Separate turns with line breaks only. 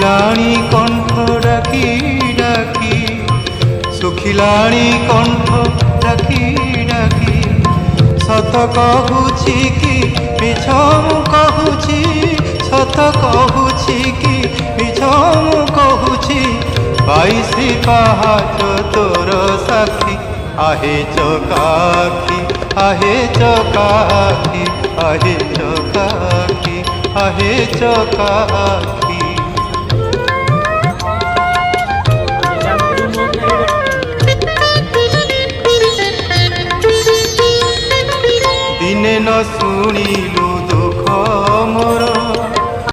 শুখিলাণী কণ্ঠ ডাকি ডাকি, শুখিলাণী কণ্ঠ ডাকি ডাকি, সত কহুছি কি মিছ মু কহুছি, সত কহুছি কি মিছ মু কহুছি, 22 পাহাচ তোর সাক্ষী, আহে চকাখি আহে চকাখি, আহে চকাখি আহে চকাখি। দিনে ন শুনিলু